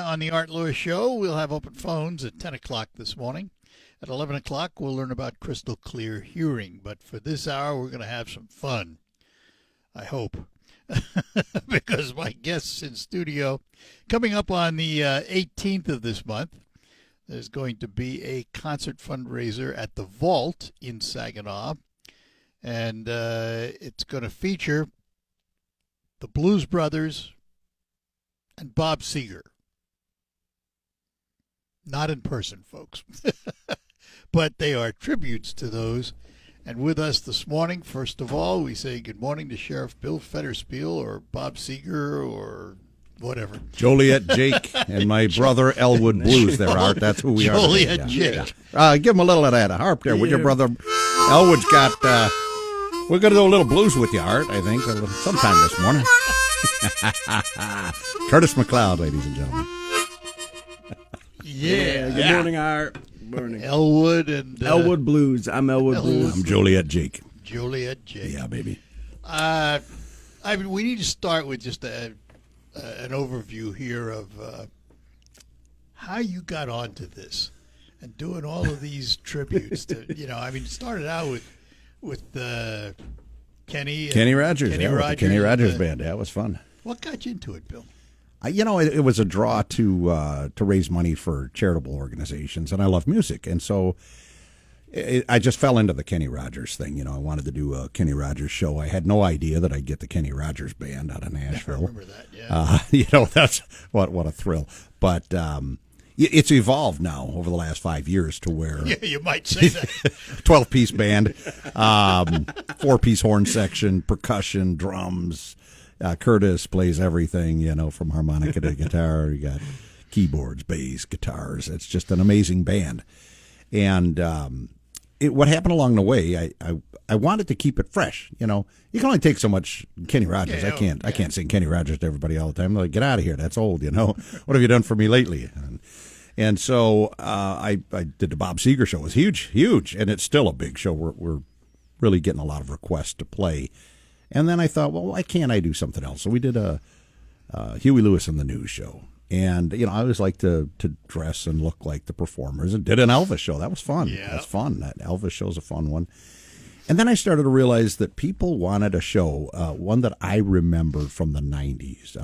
on the Art Lewis Show. We'll have open phones at 10 o'clock this morning. At 11 o'clock, we'll learn about crystal clear hearing. But for this hour, we're going to have some fun. I hope. Because my guests in studio, coming up on the 18th of this month, there's going to be a concert fundraiser at the Vault in Saginaw. And it's going to feature the Blues Brothers and Bob Seger. Not in person, folks. But they are tributes to those. And with us this morning, first of all, we say good morning to Sheriff Bill Fetterspiel or Bob Seger or whatever. Joliet Jake and my brother Elwood Blues there, Art. That's who we are. Joliet Jake. Give him a little of that harp there with your brother. Elwood's got, we're going to do a little blues with you, Art, I think, sometime this morning. Curtis McLeod, ladies and gentlemen. Yeah. Good morning, Art. Morning. Elwood and Elwood Blues. I'm Elwood Blues. I'm Joliet Jake. Joliet Jake. Yeah, baby. We need to start with just an overview here of how you got onto this and doing all of these tributes. To, it started out with Kenny Rogers. Rogers, the Kenny Rogers Band. Yeah, it was fun. What got you into it, Bill? It was a draw to raise money for charitable organizations, and I love music, and so I just fell into the Kenny Rogers thing. I wanted to do a Kenny Rogers show. I had no idea that I'd get the Kenny Rogers Band out of Nashville. I remember that. Yeah. That's what a thrill. But it's evolved now over the last 5 years to where you might say that 12-piece band, 4-piece horn section, percussion, drums. Curtis plays everything, from harmonica to guitar. You got keyboards, bass, guitars. It's just an amazing band. And what happened along the way, I wanted to keep it fresh. You can only take so much Kenny Rogers. Yeah, I can't sing Kenny Rogers to everybody all the time. They're like, get out of here. That's old. What have you done for me lately? And so I did the Bob Seger show. It was huge, and it's still a big show. We're really getting a lot of requests to play. And then I thought, well, why can't I do something else? So we did a Huey Lewis and the News show. And, I always like to dress and look like the performers. And did an Elvis show. That was fun. Yeah. That's fun. That Elvis show's a fun one. And then I started to realize that people wanted a show, one that I remembered from the 90s.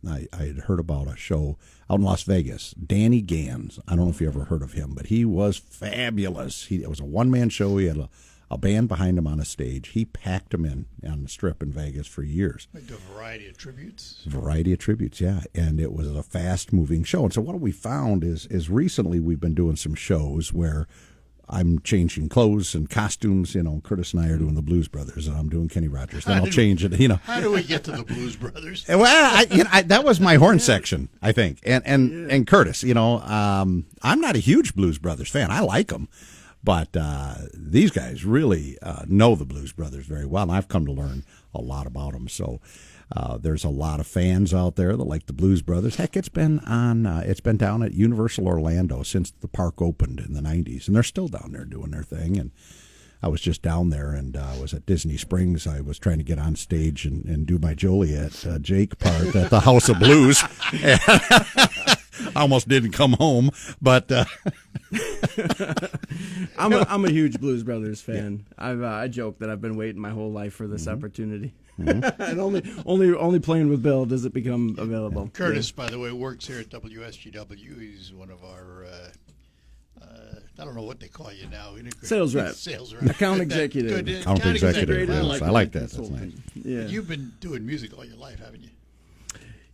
I had heard about a show out in Las Vegas, Danny Gans. I don't know if you ever heard of him, but he was fabulous. It was a one-man show. He had a band behind him on a stage. He packed them in on the Strip in Vegas for years. Like a variety of tributes. Yeah. And it was a fast-moving show. And so what we found is recently we've been doing some shows where I'm changing clothes and costumes. Curtis and I are doing the Blues Brothers, and I'm doing Kenny Rogers. Then I'll change it. How do we get to the Blues Brothers? Well, that was my horn section, I think. And Curtis, I'm not a huge Blues Brothers fan. I like them. But these guys really know the Blues Brothers very well, and I've come to learn a lot about them. So there's a lot of fans out there that like the Blues Brothers. Heck, it's been down at Universal Orlando since the park opened in the 90s, and they're still down there doing their thing. And I was just down there, and I was at Disney Springs. I was trying to get on stage and do my Joliet Jake part at the House of Blues. I almost didn't come home, but I'm a huge Blues Brothers fan. Yeah. I joke that I've been waiting my whole life for this opportunity. Mm-hmm. And only playing with Bill does it become available. Curtis, by the way, works here at WSGW. He's one of our I don't know what they call you now. Sales rep. Account executive. Account executive. I like that. That's nice. Yeah. You've been doing music all your life, haven't you?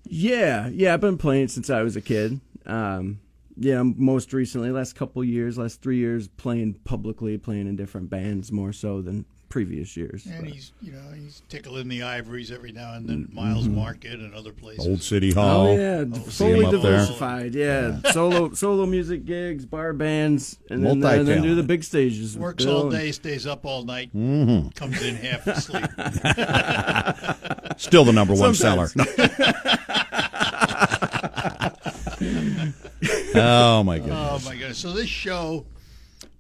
Yeah. I've been playing since I was a kid. Most recently, last 3 years, playing publicly, playing in different bands more so than previous years. And he's tickling the ivories every now and then at Miles Market and other places. Old City Hall. Oh yeah, fully diversified. Yeah, solo music gigs, bar bands, and then do the big stages. Works all day, stays up all night, comes in half asleep. Still the number one seller. Oh my goodness. So this show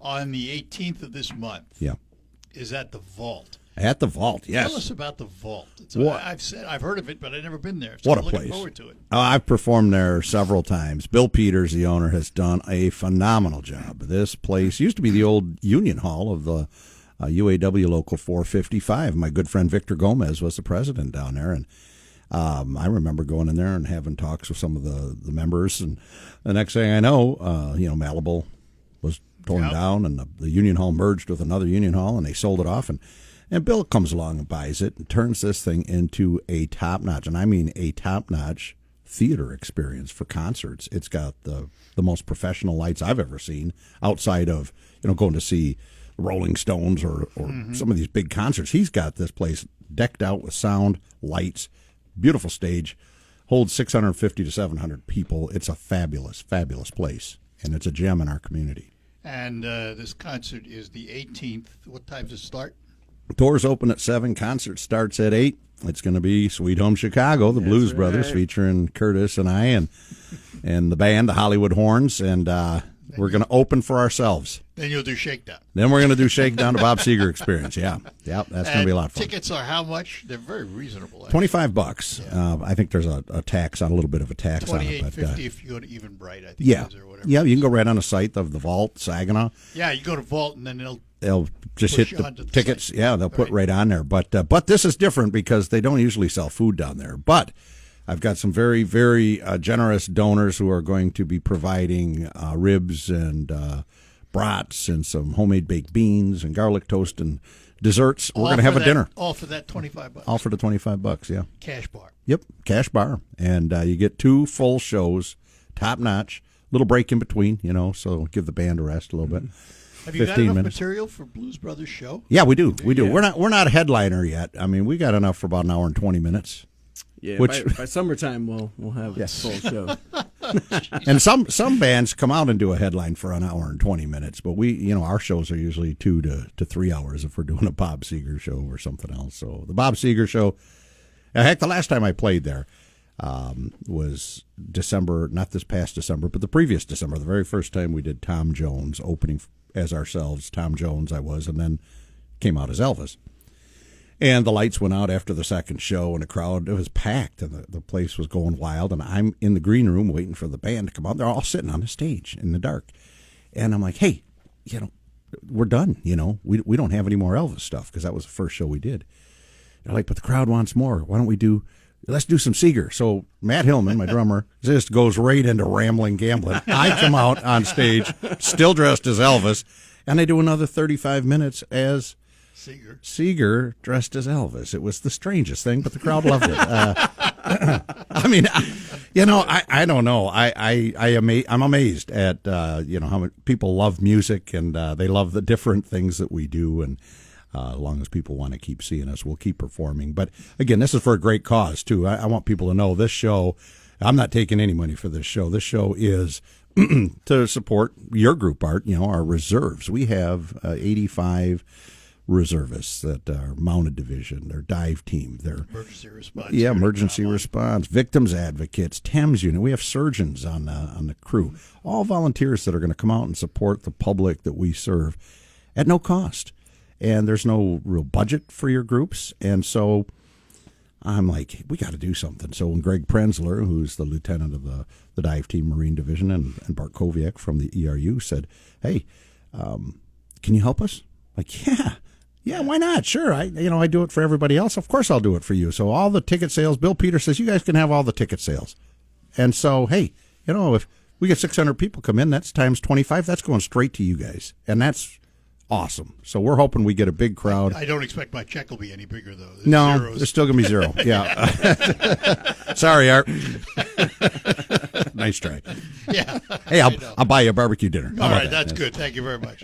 on the 18th of this month is at the Vault. At the Vault, yes. Tell us about the Vault. What? I've heard of it, but I've never been there. So What I'm a looking place. forward to it. I've performed there several times. Bill Peters, the owner, has done a phenomenal job. This place used to be the old Union Hall of the UAW Local 455. My good friend Victor Gomez was the president down there, and I remember going in there and having talks with some of the members. And the next thing I know, Malibu was torn down, and the Union Hall merged with another Union Hall, and they sold it off. And Bill comes along and buys it and turns this thing into a top-notch, and I mean a top-notch theater experience for concerts. It's got the most professional lights I've ever seen outside of, going to see Rolling Stones or some of these big concerts. He's got this place decked out with sound, lights, beautiful stage, holds 650 to 700 people. It's a fabulous, fabulous place, and it's a gem in our community. And this concert is the 18th. What time does it start? Doors open at 7. Concert starts at 8. It's going to be Sweet Home Chicago, the Blues Brothers, featuring Curtis and I and the band, the Hollywood Horns, and we're going to open for ourselves. Then you'll do Shakedown. Then we're going to do Shakedown to Bob Seger Experience. Yeah, that's going to be a lot of fun. Tickets are how much? They're very reasonable. $25. Yeah. I think there's a tax on a little bit of a tax on it. $28.50 if you go to Eventbrite, I think Yeah, it is, or whatever. yeah, you can go right on the site of the Vault, Saginaw. Yeah, you go to Vault and then They'll just push hit you the onto the tickets. site. Yeah, they'll put right on there. But this is different because they don't usually sell food down there. But I've got some very, very generous donors who are going to be providing ribs and brats and some homemade baked beans and garlic toast and desserts. We're going to have a dinner. All for that $25. All for the $25, yeah. Cash bar. Yep, cash bar. And you get 2 full shows, top notch. Little break in between, so give the band a rest a little bit. Have you got 15 enough minutes. material for Blues Brothers show? Yeah, we do. We do. Yeah. We're not a headliner yet. I mean, we got enough for about an hour and 20 minutes. Yeah, Which- by summertime we'll have a full show. And some bands come out and do a headline for an hour and 20 minutes, but we, our shows are usually 2 to 3 hours if we're doing a Bob Seger show or something else. So the Bob Seger show, heck, the last time I played there was December, not this past December, but the previous December, the very first time we did Tom Jones opening as ourselves. Tom Jones I was, and then came out as Elvis. And the lights went out after the second show, and the crowd, it was packed, and the place was going wild. And I'm in the green room waiting for the band to come out. They're all sitting on the stage in the dark. And I'm like, hey, we're done. We don't have any more Elvis stuff because that was the first show we did. They're like, but the crowd wants more. Why don't let's do some Seger. So Matt Hillman, my drummer, just goes right into Rambling Gambling. I come out on stage, still dressed as Elvis, and they do another 35 minutes as Seger dressed as Elvis. It was the strangest thing, but the crowd loved it. I mean, I don't know. I'm amazed at how many people love music and they love the different things that we do. And as long as people want to keep seeing us, we'll keep performing. But again, this is for a great cause too. I want people to know this show. I'm not taking any money for this show. This show is to support your group, Art. Our reserves. We have 85 reservists that are mounted division, their dive team, their emergency response. Yeah, emergency response, victims advocates, TEMS unit. We have surgeons on the crew, all volunteers that are going to come out and support the public that we serve at no cost. And there's no real budget for your groups, and so I'm like, we got to do something. So when Greg Prenzler, who's the lieutenant of the dive team Marine Division, and Bart Koviak from the ERU said, hey, can you help us? Like, yeah, why not? Sure. I do it for everybody else. Of course I'll do it for you. So all the ticket sales, Bill Peters says, you guys can have all the ticket sales. And so, hey, if we get 600 people come in, that's times 25. That's going straight to you guys. And that's awesome. So we're hoping we get a big crowd. I don't expect my check will be any bigger, though. No, zeros. there's still going to be 0. Yeah. Sorry, Art. Nice try. Yeah. Hey, I'll buy you a barbecue dinner. How All about right, that? that's good. Thank you very much.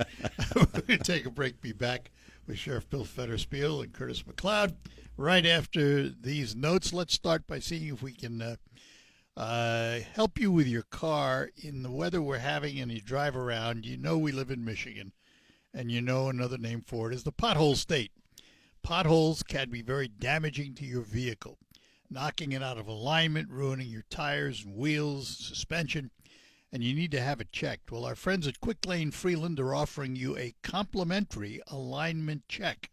We're going to take a break. Be back with Sheriff Bill Federspiel and Curtis McLeod right after these notes. Let's start by seeing if we can help you with your car in the weather we're having and you drive around. We live in Michigan, and another name for it is the pothole state. Potholes can be very damaging to your vehicle, knocking it out of alignment, ruining your tires and wheels, suspension, and you need to have it checked. Well, our friends at Quick Lane Freeland are offering you a complimentary alignment check.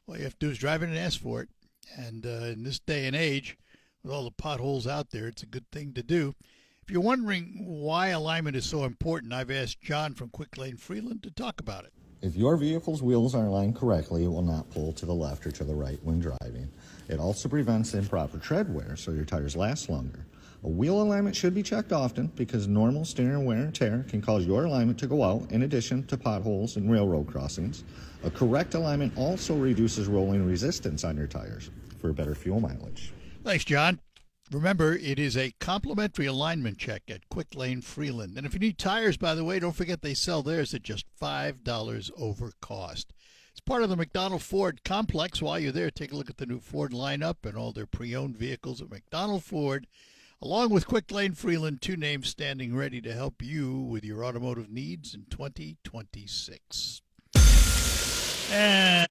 All you have to do is drive in and ask for it. And in this day and age, with all the potholes out there, it's a good thing to do. If you're wondering why alignment is so important, I've asked John from Quick Lane Freeland to talk about it. If your vehicle's wheels are aligned correctly, it will not pull to the left or to the right when driving. It also prevents improper tread wear, so your tires last longer. A wheel alignment should be checked often because normal steering wear and tear can cause your alignment to go out in addition to potholes and railroad crossings. A correct alignment also reduces rolling resistance on your tires for better fuel mileage. Thanks, John. Remember, it is a complimentary alignment check at Quick Lane Freeland. And if you need tires, by the way, don't forget they sell theirs at just $5 over cost. It's part of the McDonald Ford complex. While you're there, take a look at the new Ford lineup and all their pre-owned vehicles at McDonald Ford. Along with Quick Lane Freeland, two names standing ready to help you with your automotive needs in 2026. And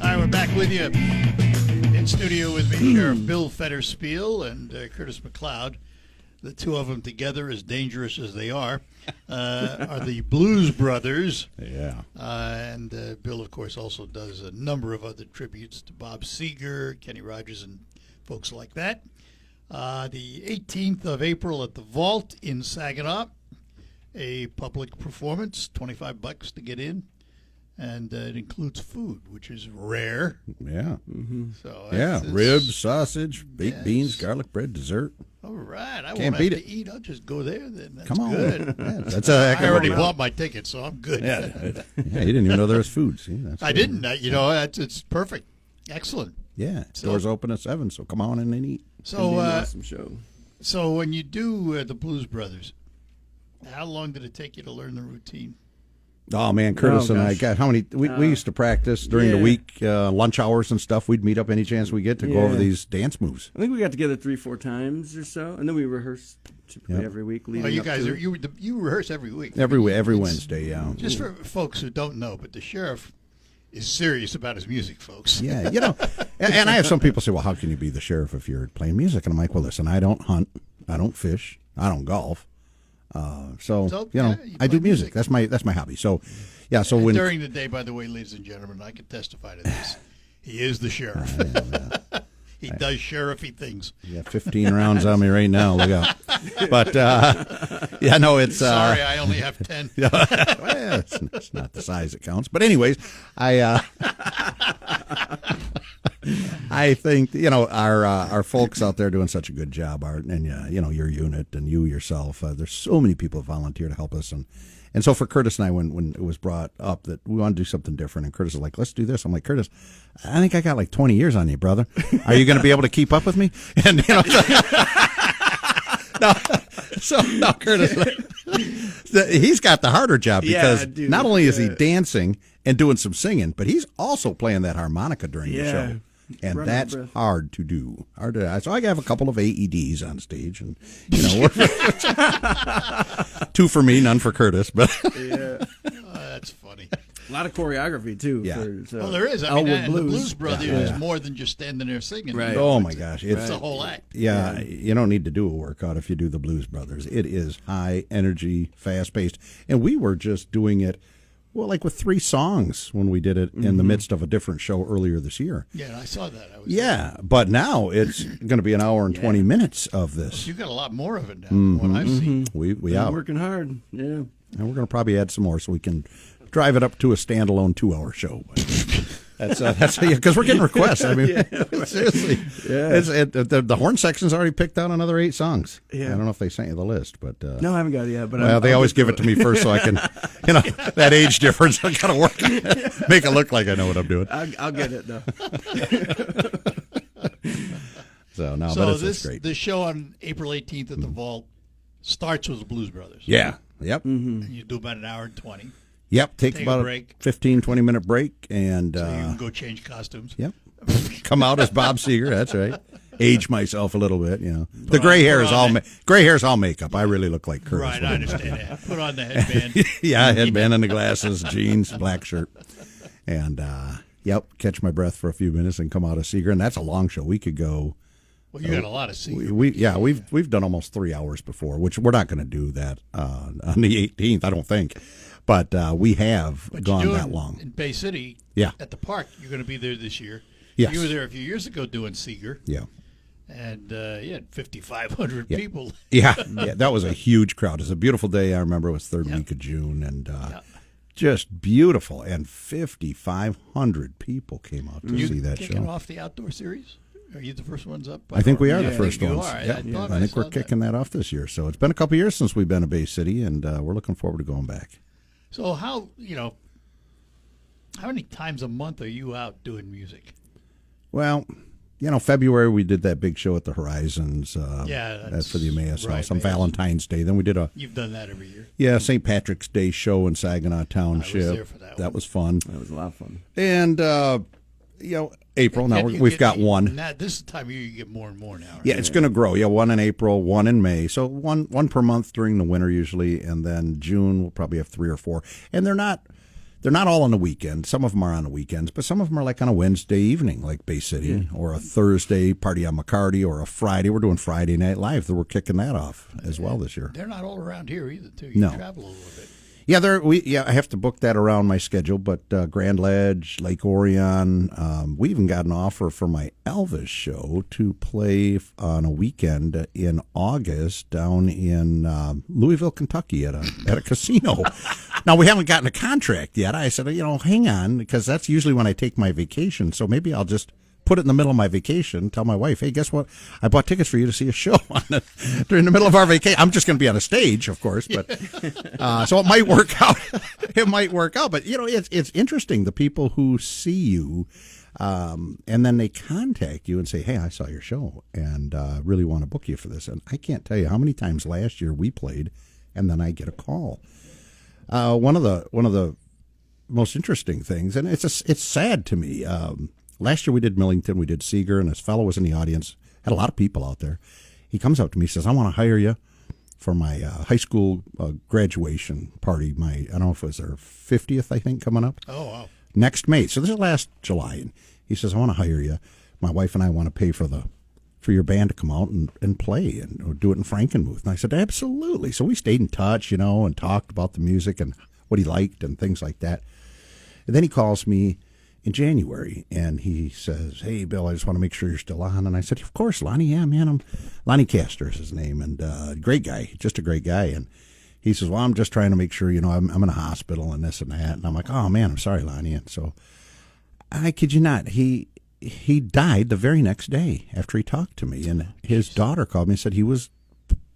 all right, we're back with you. In studio with me, Sheriff Bill Fetterspiel and Curtis McLeod. The two of them together, as dangerous as they are the Blues Brothers. Yeah. And Bill, of course, also does a number of other tributes to Bob Seger, Kenny Rogers, and folks like that. The 18th of April at the Vault in Saginaw, a public performance, $25 to get in. And it includes food, which is rare. Yeah. So Yeah. it's- Ribs, sausage, baked Yes. beans, garlic bread, dessert. All right, I Can't won't beat have to it. eat. I'll just go there then. That's Come on. good. Yeah, that's a heck I of a already deal. bought my ticket, so I'm good. Yeah. Yeah, you didn't even know there was food. See, that's I good. didn't. It's perfect. Excellent. Yeah. So- Doors open at 7, so come on in and eat. So, It'll be an awesome show. so when you do the Blues Brothers, how long did it take you to learn the routine? Oh man, Curtis Oh, and I gosh. got how many? We used to practice during the yeah. week, lunch hours and stuff. We'd meet up any chance we get to go over Yeah. these dance moves. I think we got together 3-4 times or so, and then we rehearse typically Yep. every week. Oh, Leading you up guys to are it. you rehearse every week. Every It's- Wednesday, yeah. Just for folks who don't know, but the sheriff is serious about his music, folks. Yeah, and I have some people say, well, how can you be the sheriff if you're playing music? And I'm like, well, listen, I don't hunt, I don't fish, I don't golf. So yeah, you I do play music. music. That's my hobby. So, yeah. So And when during the day, by the way, ladies and gentlemen, I can testify to this. He is the sheriff. He does sheriffy things. you got 15 rounds on me right now, look out. But yeah, no, it's Sorry, I only have 10. well, it's not the size that counts. But anyways, I think our folks out there doing such a good job, Art, and your unit and you yourself. There's so many people who volunteer to help us, and so for Curtis and I, when it was brought up that we want to do something different, and Curtis is like, let's do this. I'm like, Curtis, I think I got like 20 years on you, brother. Are you going to be able to keep up with me? And no, Curtis, he's got the harder job because Yeah, dude, not only is he yeah. dancing and doing some singing, but he's also playing that harmonica during the Yeah. show. And Running that's breath. hard to do. So I have a couple of AEDs on stage, and two for me, none for Curtis. But Yeah. That's funny. A lot of choreography too. Yeah. Well, there is. I mean, Elwood and the Blues Brothers Yeah. is more than just standing there singing. Right. oh my gosh, It's a whole act. Yeah, you don't need to do a workout if you do the Blues Brothers. It is high energy, fast paced, and we were just doing it. Well, like with 3 songs when we did it in the midst of a different show earlier this year. Yeah, I saw that. Yeah, but now it's going to be an hour and 20 minutes of this. You got a lot more of it now than what I've seen. We I'm out. working hard. Yeah. And we're going to probably add some more so we can drive it up to a standalone 2-hour show. But that's because we're getting requests. I mean, seriously, the horn section's already picked out another 8 songs. Yeah. I don't know if they sent you the list, but No, I haven't got it yet. But well, they I'll always get give it to me first so I can, that age difference. I got to work, make it look like I know what I'm doing. I'll get it though. So no, So but it's great. this show on April 18th at the Vault starts with the Blues Brothers. Yeah. Yep. And you do about an hour and 20. Yep. Take Take a about a break. 15, 20-minute break, and So you can go change costumes. yep, come out as Bob Seger. That's right. Age myself a little bit. The gray hair is all makeup. I really look like Curtis. Right, I understand that. Put on the headband. Yeah, headband and the glasses, jeans, black shirt, and catch my breath for a few minutes and come out as Seeger. And that's a long show. We could go Well, you got a lot of secret. We've done almost 3 hours before, which we're not going to do that on the 18th, I don't think. But we have gone that long. In Bay City, Yeah. at the park, you're going to be there this year. Yes. You were there a few years ago doing Seeger, Yeah. and you had 5,500 people. Yeah, that was a huge crowd. It was a beautiful day. I remember it was third week of June, and just beautiful. And 5,500 people came out to see that Kicking show. off the outdoor series? Are you the first ones up? I think we are Yeah, the first you ones. are. Yeah. I I think we're saw kicking that off this year. So it's been a couple years since we've been to Bay City, and we're looking forward to going back. So how many times a month are you out doing music? Well, February we did that big show at the Horizons. Yeah, that's for the Emmaus right, House on Emmaus. Valentine's Day. Then we did a You've done that every year. St. Patrick's Day show in Saginaw Township. there for that one. was fun. That was a lot of fun. And April. Now And you we've get- got one. Now, this time of year, you get more and more now. Right? Yeah, it's going to grow. Yeah, one in April, one in May. So one per month during the winter usually, and then June we'll probably have 3 or 4. And they're not all on the weekend. Some of them are on the weekends, but some of them are like on a Wednesday evening, like Bay City, or a Thursday party on McCarty, or a Friday. We're doing Friday Night Live. We're kicking that off as well this year. They're not all around here either, too. You No. travel a little bit. Yeah, I have to book that around my schedule, but Grand Ledge, Lake Orion, we even got an offer for my Elvis show to play on a weekend in August down in Louisville, Kentucky at a casino. Now, we haven't gotten a contract yet. I said, hang on, because that's usually when I take my vacation, so maybe I'll just put it in the middle of my vacation, tell my wife, hey, guess what? I bought tickets for you to see a show during the middle of our vacation. I'm just going to be on a stage, of course, but so it might work out. It might work out. But, it's interesting, the people who see you and then they contact you and say, hey, I saw your show and really want to book you for this. And I can't tell you how many times last year we played and then I get a call. One of the most interesting things, and it's sad to me, last year we did Millington, we did Seeger, and this fellow was in the audience, had a lot of people out there. He comes up to me, says, I want to hire you for my high school graduation party. I don't know if it was our 50th, I think, coming up. Oh, wow. Next May. So this is last July. And he says, I want to hire you. My wife and I want to pay for your band to come out and play or do it in Frankenmuth. And I said, absolutely. So we stayed in touch, and talked about the music and what he liked and things like that. And then he calls me in January, and he says, hey, Bill, I just want to make sure you're still on. And I said, of course, Lonnie. Yeah, man, Lonnie Castor is his name, and great guy, just a great guy. And he says, well, I'm just trying to make sure, I'm in a hospital and this and that. And I'm like, oh, man, I'm sorry, Lonnie. And so I kid you not, he died the very next day after he talked to me. And his daughter called me and said he was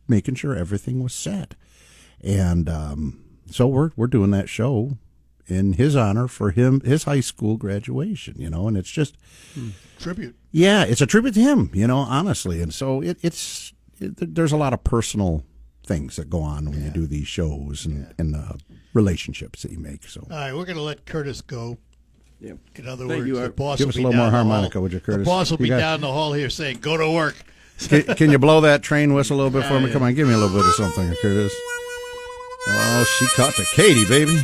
making sure everything was set. And so we're doing that show in his honor for his high school graduation, and it's just Tribute. Yeah, it's a tribute to him, honestly. And so there's a lot of personal things that go on when you do these shows and the relationships that you make. So All right, we're going to let Curtis go. Yep. In other Thank words, you, the Art. boss Give will us a be little more down the harmonica, hall. would you, Curtis? The boss will You be got- down the hall here saying, go to work. Can you blow that train whistle a little bit for me? Come on, give me a little bit of something, Curtis. Oh, she caught the Katie, baby.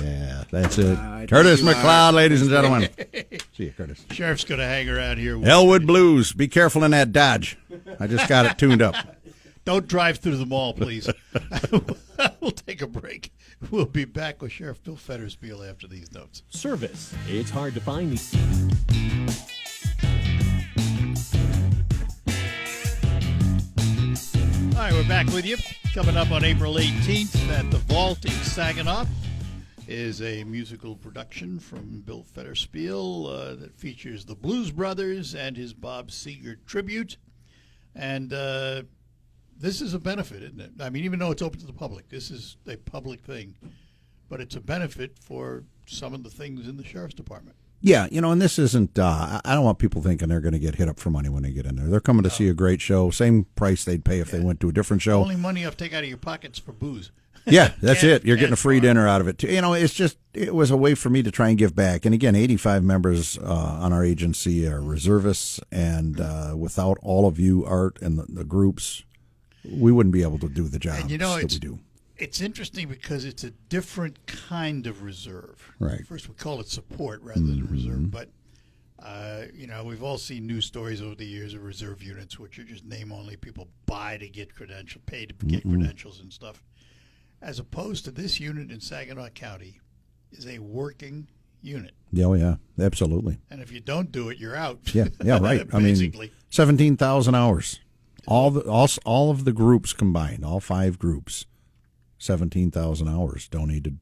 Yeah, that's it. Curtis McLeod, ladies and gentlemen. See you, Curtis. Sheriff's going to hang around here. Elwood Blues. Be careful in that Dodge. I just got it tuned up. Don't drive through the mall, please. We'll take a break. We'll be back with Sheriff Bill Fetterspiel after these notes. Service. It's hard to find these. All right, we're back with you. Coming up on April 18th at the Vault in Saginaw is a musical production from Bill Fetterspiel that features the Blues Brothers and his Bob Seger tribute. And this is a benefit, isn't it? I mean, even though it's open to the public, this is a public thing. But it's a benefit for some of the things in the Sheriff's Department. Yeah, and this isn't, I don't want people thinking they're going to get hit up for money when they get in there. They're coming to see a great show, same price they'd pay if they went to a different show. Only money you have to take out of your pockets for booze. Yeah, that's Can't- it. You're getting a can't free farm. dinner out of it, too. It was a way for me to try and give back. And again, 85 members on our agency are reservists, and without all of you, Art, and the groups, we wouldn't be able to do the job And that we do. It's interesting because it's a different kind of reserve. Right. First, we call it support rather than reserve, but We've all seen news stories over the years of reserve units, which are just name only. People buy to get pay to get credentials and stuff. As opposed to this unit in Saginaw County is a working unit. Oh, yeah, absolutely. And if you don't do it, you're out. Yeah, right. I mean, Basically. 17,000 hours. All of the groups combined, all 5 groups, 17,000 hours donated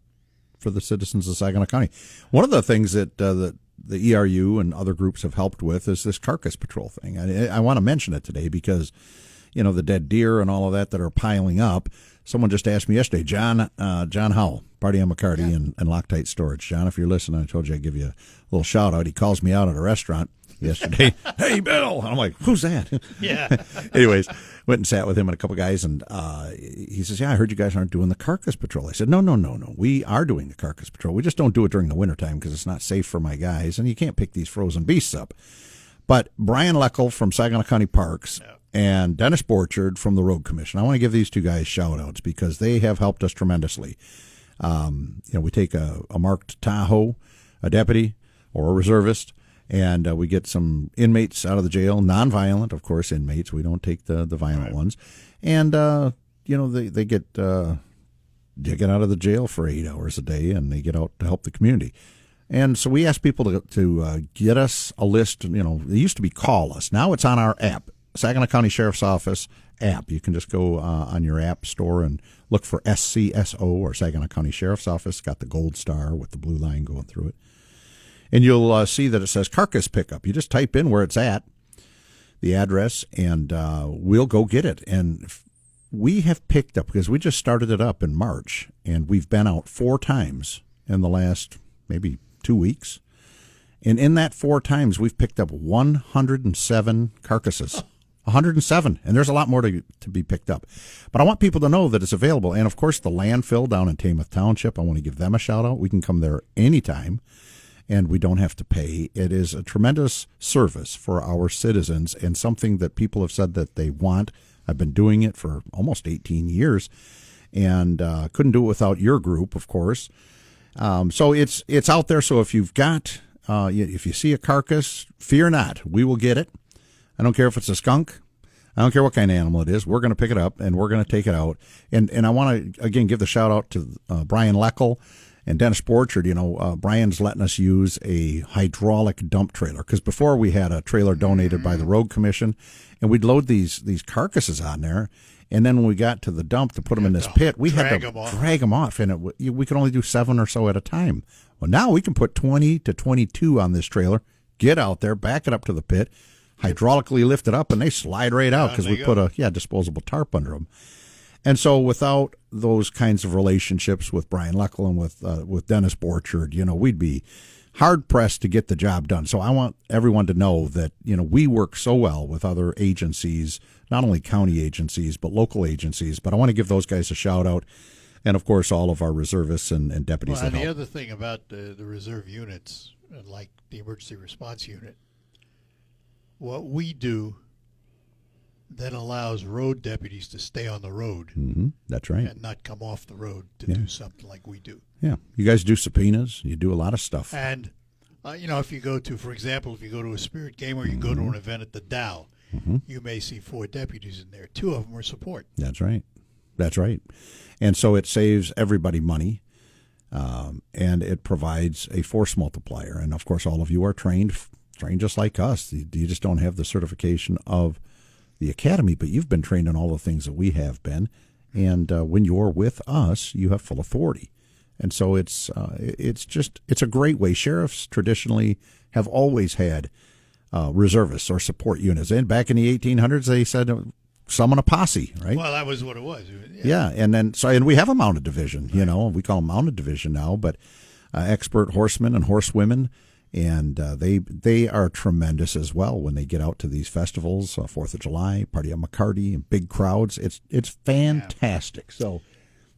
for the citizens of Saginaw County. One of the things that the ERU and other groups have helped with is this carcass patrol thing. I want to mention it today because, the dead deer and all of that are piling up. Someone just asked me yesterday, John Howell, Party on McCarty and Loctite Storage. John, if you're listening, I told you I'd give you a little shout out. He calls me out at a restaurant yesterday. Hey, Bill. And I'm like, who's that? Yeah. Anyways, went and sat with him and a couple guys, and he says, I heard you guys aren't doing the carcass patrol. I said, no. We are doing the carcass patrol. We just don't do it during the wintertime because it's not safe for my guys, and you can't pick these frozen beasts up. But Brian Leckel from Saginaw County Parks and Dennis Borchard from the Road Commission, I want to give these 2 guys shout-outs because they have helped us tremendously. We take a marked Tahoe, a deputy, or a reservist, and we get some inmates out of the jail, nonviolent, of course, inmates. We don't take the violent ones. And, they get out of the jail for 8 hours a day, and they get out to help the community. And so we ask people to get us a list. It used to be call us. Now it's on our app, Saginaw County Sheriff's Office app. You can just go on your app store and look for SCSO or Saginaw County Sheriff's Office. It's got the gold star with the blue line going through it. And you'll see that it says carcass pickup. You just type in where it's at, the address, and we'll go get it. And we have picked up, because we just started it up in March, and we've been out 4 times in the last maybe 2 weeks. And in that 4 times, we've picked up 107 carcasses. 107, and there's a lot more to be picked up. But I want people to know that it's available. And, of course, the landfill down in Tamath Township, I want to give them a shout-out. We can come there anytime, and we don't have to pay. It is a tremendous service for our citizens and something that people have said that they want. I've been doing it for almost 18 years, and couldn't do it without your group, of course. So it's out there. So if you've got, if you see a carcass, fear not. We will get it. I don't care if it's a skunk. I don't care what kind of animal it is. We're going to pick it up, and we're going to take it out. And I want to, again, give the shout-out to Brian Leckel and Dennis Borchard. Brian's letting us use a hydraulic dump trailer, because before we had a trailer donated by the Road Commission, and we'd load these carcasses on there, and then when we got to the dump to put them in this pit, we had to drag them off, and we could only do 7 or so at a time. Well, now we can put 20 to 22 on this trailer, get out there, back it up to the pit, hydraulically lift it up, and they slide right out because we put a disposable tarp under them. And so without those kinds of relationships with Brian Leckel and with Dennis Borchard, we'd be hard-pressed to get the job done. So I want everyone to know that, we work so well with other agencies, not only county agencies, but local agencies. But I want to give those guys a shout-out, and, of course, all of our reservists and deputies that help. The other thing about the reserve units, like the emergency response unit, what we do that allows road deputies to stay on the road. Mm-hmm. That's right. And not come off the road to do something like we do. Yeah. You guys do subpoenas. You do a lot of stuff. And, if you go to, for example, a spirit game or you go to an event at the Dow, you may see 4 deputies in there. 2 of them are support. That's right. That's right. And so it saves everybody money, and it provides a force multiplier. And, of course, all of you are trained just like us. You just don't have the certification of the academy, but you've been trained in all the things that we have been. And when you're with us, you have full authority. And so it's a great way. Sheriffs traditionally have always had reservists or support units. And back in the 1800s, they said summon a posse, right? Well, that was what it was. Yeah, and we have a mounted division. Right. We call them mounted division now, but expert horsemen and horsewomen. And they are tremendous as well when they get out to these festivals, 4th of July, Party on McCarty, and big crowds. It's fantastic. Yeah. So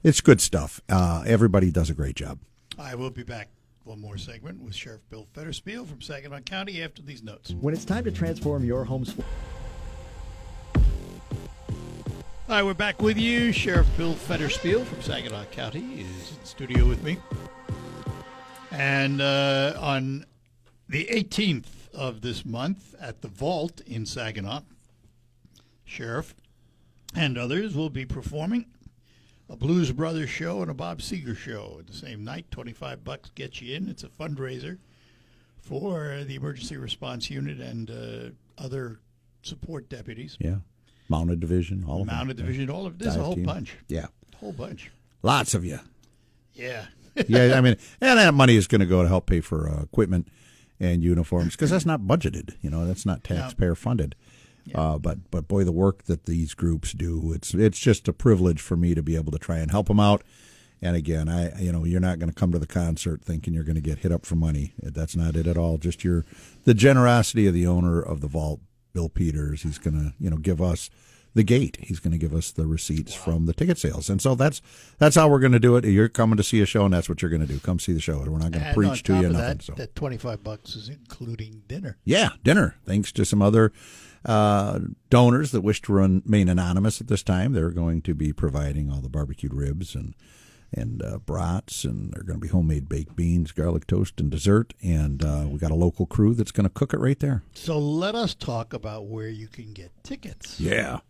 it's good stuff. Everybody does a great job. I will be back. One more segment with Sheriff Bill Fetterspiel from Saginaw County after these notes. When it's time to transform your home's... Hi, we're back with you. Sheriff Bill Fetterspiel from Saginaw County is in studio with me. And on the 18th of this month at the Vault in Saginaw. Sheriff and others will be performing a Blues Brothers show and a Bob Seger show the same night. $25 gets you in. It's a fundraiser for the Emergency Response Unit and other support deputies. Yeah. Mounted Division, all of them. Mounted Division, all of this, a Dive whole team. bunch. Yeah. Whole bunch. Lots of you. Yeah. Yeah, I mean, and that money is going to go to help pay for equipment and uniforms because that's not budgeted. That's not taxpayer funded. But boy, the work that these groups do, it's just a privilege for me to be able to try and help them out. And again, you're not going to come to the concert thinking you're going to get hit up for money. That's not it at all. Just the generosity of the owner of the Vault, Bill Peters. He's going to give us the gate. He's going to give us the receipts from the ticket sales. And so that's how we're going to do it. You're coming to see a show, and that's what you're going to do. Come see the show. We're not going to preach to you nothing. That $25 is including dinner. Yeah, dinner. Thanks to some other donors that wish to remain anonymous at this time. They're going to be providing all the barbecued ribs and brats, and they're going to be homemade baked beans, garlic toast, and dessert. And we got a local crew that's going to cook it right there. So let us talk about where you can get tickets. Yeah.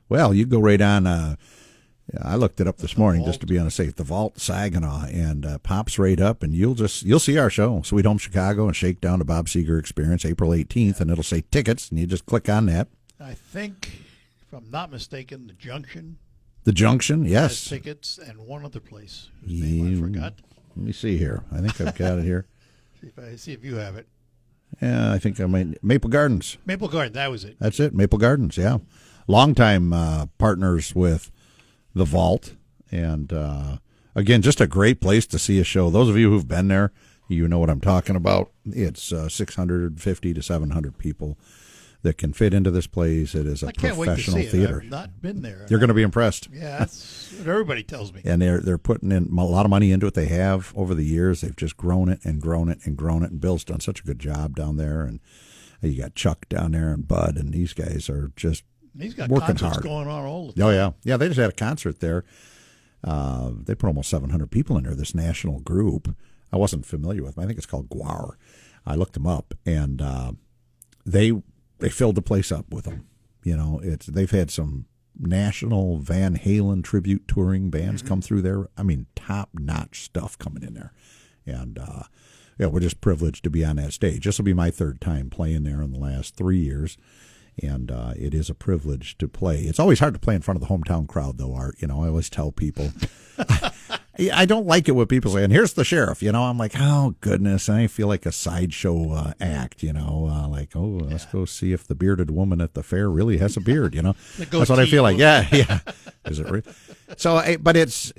Well, you go right on. I looked it up this morning just to be on the safe. The Vault, Saginaw, and pops right up, and you'll see our show, Sweet Home Chicago and Shakedown to Bob Seger Experience, April 18th, and it'll say tickets, and you just click on that. I think, if I'm not mistaken, the Junction. The Junction, Has yes. tickets, and one other place whose name I forgot. Let me see here. I think I've got it here. See if you have it. Yeah, I think I might. Maple Gardens. Maple Garden, that was it. That's it. Maple Gardens. Yeah, longtime partners with the Vault, and again, just a great place to see a show. Those of you who've been there, you know what I'm talking about. It's 650 to 700 people that can fit into this place. It is a I can't wait to professional see it. theater. I've not been there. You're going to be impressed. Yeah, that's what everybody tells me. And they're putting in a lot of money into it. They have over the years. They've just grown it and grown it and grown it. And Bill's done such a good job down there. And you got Chuck down there and Bud, and these guys are just He's got working concerts hard. going on all the time. Oh yeah. They just had a concert there. They put almost 700 people in there. This national group. I wasn't familiar with them. I think it's called Guar. I looked them up, and they filled the place up with them. They've had some national Van Halen tribute touring bands come through there. I mean, top-notch stuff coming in there. And, we're just privileged to be on that stage. This will be my third time playing there in the last 3 years. And it is a privilege to play. It's always hard to play in front of the hometown crowd, though, Art. I always tell people. I don't like it when people say, and here's the sheriff. I'm like, oh, goodness. I feel like a sideshow act, let's go see if the bearded woman at the fair really has a beard, That's what I feel like. Yeah. Is it real? So, but it's,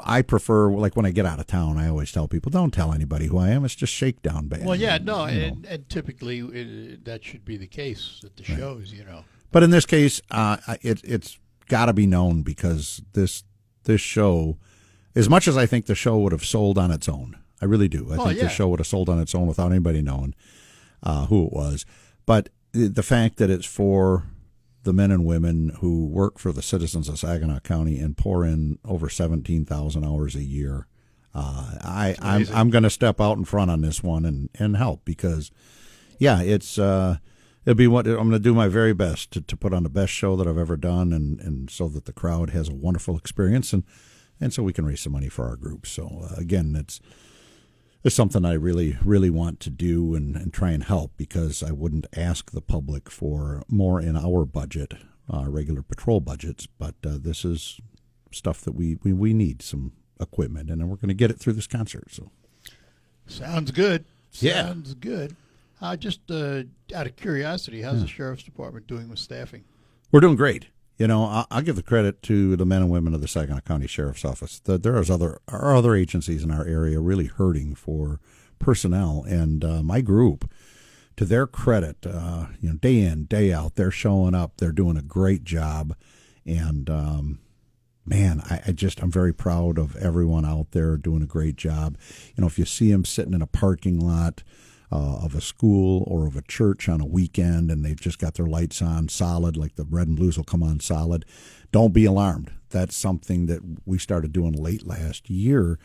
I prefer, like when I get out of town, I always tell people, don't tell anybody who I am. It's just Shakedown Band. Well, yeah, no, and typically that should be the case at the shows, But in this case, it's got to be known because this show, as much as I think the show would have sold on its own, I really do. I think the show would have sold on its own without anybody knowing who it was. But the fact that it's for the men and women who work for the citizens of Saginaw County and pour in over 17,000 hours a year, I'm going to step out in front on this one and help because, it'll be what I'm going to do my very best to put on the best show that I've ever done, and so that the crowd has a wonderful experience, and so we can raise some money for our group. So again, it's something I really, really want to do and try and help because I wouldn't ask the public for more in our budget, regular patrol budgets, but this is stuff that we need, some equipment, and then we're going to get it through this concert. So sounds good. Yeah. Sounds good. Just out of curiosity, how's the Sheriff's Department doing with staffing? We're doing great. I'll give the credit to the men and women of the Saginaw County Sheriff's Office. There are other agencies in our area really hurting for personnel, and my group, to their credit, day in, day out, they're showing up. They're doing a great job, and man, I'm very proud of everyone out there doing a great job. If you see them sitting in a parking lot of a school or of a church on a weekend and they've just got their lights on solid, like the red and blues will come on solid, don't be alarmed. That's something that we started doing late last year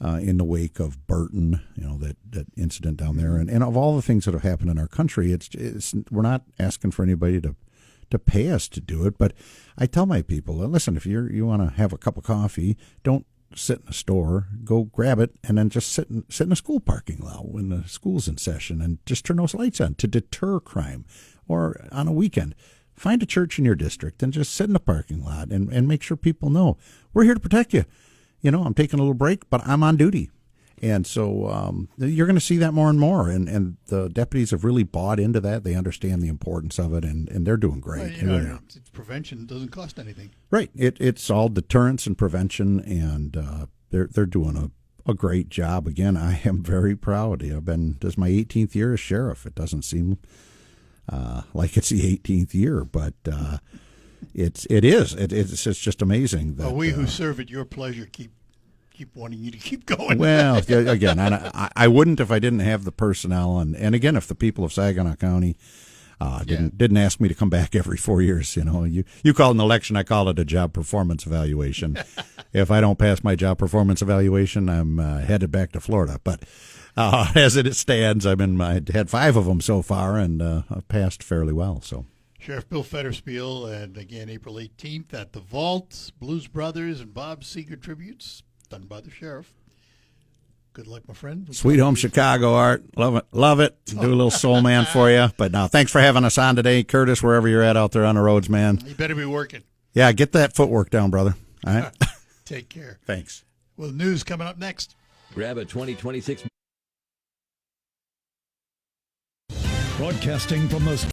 in the wake of Burton, that incident down there, and of all the things that have happened in our country. It's we're not asking for anybody to pay us to do it, but I tell my people, listen, if you want to have a cup of coffee, don't sit in a store, go grab it, and then just sit in a school parking lot when the school's in session, and just turn those lights on to deter crime. Or on a weekend, find a church in your district and just sit in the parking lot and make sure people know we're here to protect you. I'm taking a little break, but I'm on duty. And so you're going to see that more and more. And the deputies have really bought into that. They understand the importance of it, and they're doing great. Well, it's prevention doesn't cost anything. Right. It's all deterrence and prevention, and they're doing a great job. Again, I am very proud. This is my 18th year as sheriff. It doesn't seem like it's the 18th year, but it is. It's just amazing. That, we who serve at your pleasure keep wanting you to keep going. Well, again, I wouldn't if I didn't have the personnel, and again, if the people of Saginaw County didn't ask me to come back every 4 years. You call it an election, I call it a job performance evaluation. If I don't pass my job performance evaluation, I'm headed back to Florida. But as it stands, I had 5 of them so far, and I've passed fairly well. So. Sheriff Bill Federspiel, and again, April 18th at the Vault, Blues Brothers and Bob Seger tributes done by the sheriff. Good luck, my friend. Sweet Home Chicago, Art. Love it. Do a little soul man for you. But no, thanks for having us on today, Curtis, wherever you're at out there on the roads, man. You better be working. Yeah, get that footwork down, brother. All right? Take care. Thanks. Well, news coming up next. Grab a 2026. Broadcasting from the